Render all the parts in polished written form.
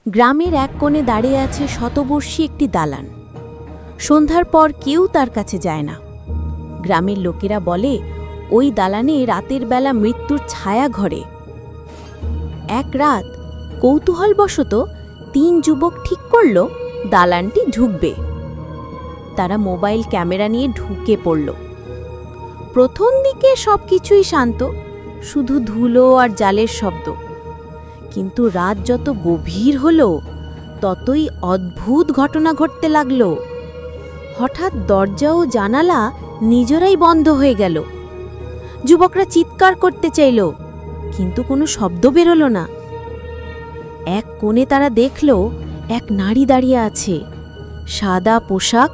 গ্রামের এক কোণে দাঁড়িয়ে আছে শতবর্ষী একটি দালান। সন্ধ্যার পর কেউ তার কাছে যায় না। গ্রামের লোকেরা বলে ওই দালানে রাতের বেলা মৃত্যুর ছায়া ঘরে। এক রাত কৌতূহলবশত ৩ যুবক ঠিক করল দালানটি ঢুকবে। তারা মোবাইল ক্যামেরা নিয়ে ঢুকে পড়ল। প্রথম দিকে সবকিছুই শান্ত, শুধু ধুলো আর জালের শব্দ। কিন্তু রাত যত গভীর হলো ততই অদ্ভুত ঘটনা ঘটতে লাগলো। হঠাৎ দরজা ও জানালা নিজেরাই বন্ধ হয়ে গেল। যুবকরা চিৎকার করতে চাইল, কিন্তু কোনো শব্দ বেরোলো না। এক কোণে তারা দেখল এক নারী দাঁড়িয়ে আছে, সাদা পোশাক,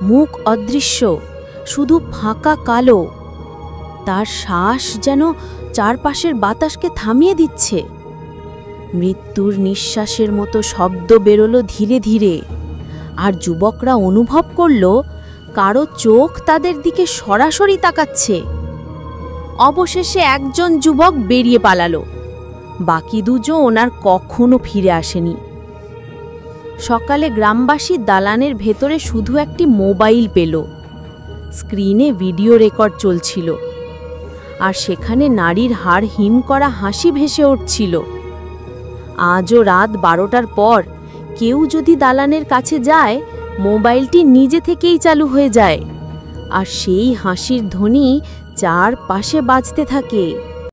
মুখ অদৃশ্য, শুধু ফাঁকা কালো। তার শ্বাস যেন চারপাশের বাতাসকে থামিয়ে দিচ্ছে। মৃত্যুর নিঃশ্বাসের মতো শব্দ বেরোলো ধীরে ধীরে, আর যুবকরা অনুভব করল কারো চোখ তাদের দিকে সরাসরি তাকাচ্ছে। অবশেষে একজন যুবক বেরিয়ে পালালো, বাকি দুজন আর কখনো ফিরে আসেনি। সকালে গ্রামবাসী দালানের ভেতরে শুধু একটি মোবাইল পেল। স্ক্রিনে ভিডিও রেকর্ড চলছিল, আর সেখানে নারীর হাড় হিম করা হাসি ভেসে উঠছিল। আজও রাত 12টার পর কেউ যদি দালানের কাছে যায়, মোবাইলটি নিজে থেকেই চালু হয়ে যায়, আর সেই হাসির ধ্বনি চারপাশে বাজতে থাকে।